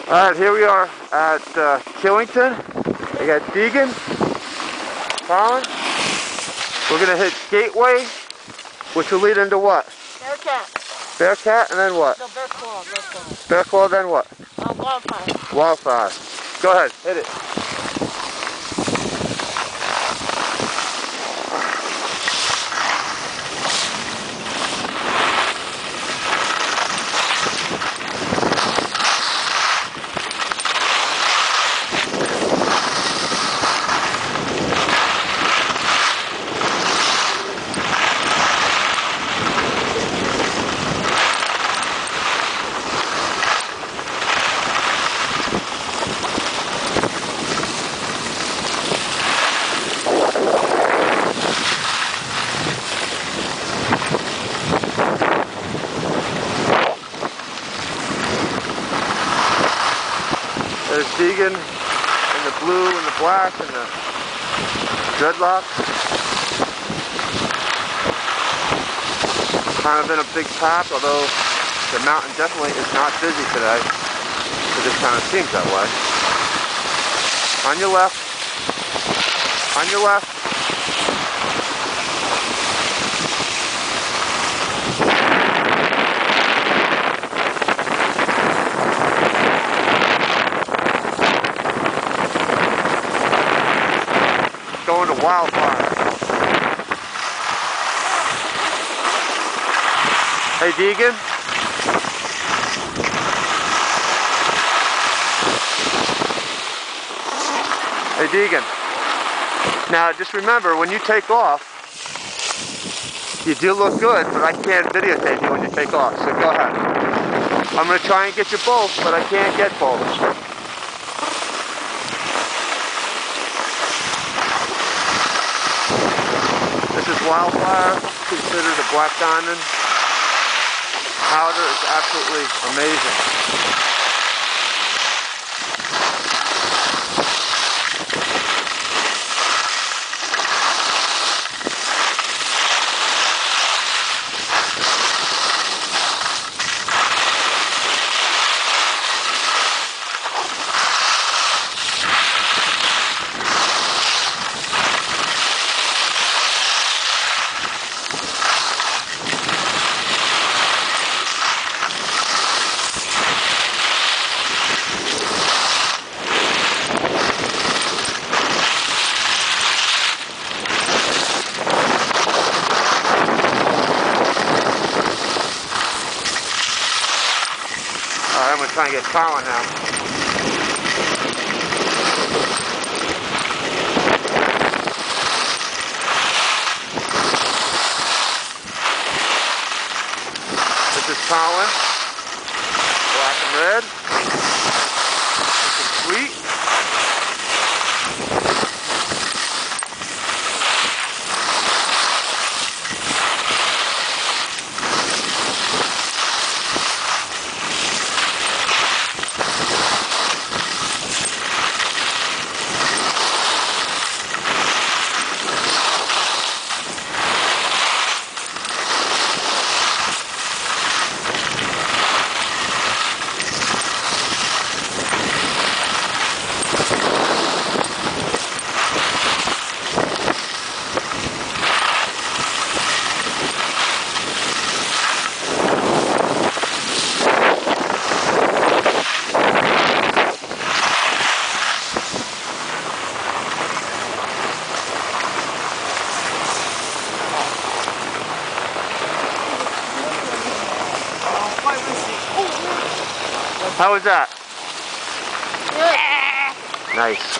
Alright, here we are at Killington. I got Deegan, Colin. We're going to hit Gateway, which will lead into what? Bearcat. Bearcat, and then what? No, Bear Claw. Bear Claw, then what? Wildfire. Wildfire. Go ahead, hit it. There's Deegan in the blue and the black and the dreadlocks. Kind of in a big pack, although the mountain definitely is not busy today. It just kind of seems that way. On your left. On your left. Going to Wildfire. Hey Deegan. Hey Deegan. Now just remember, when you take off, you do look good, but I can't videotape you when you take off, so go ahead. I'm going to try and get you both, but I can't get both. This is Wildfire, considered a black diamond. Powder is absolutely amazing. Alright, I'm going to try and get Colin now. This is Colin. Black and red. This is Sweet. How was that? Good. Nice.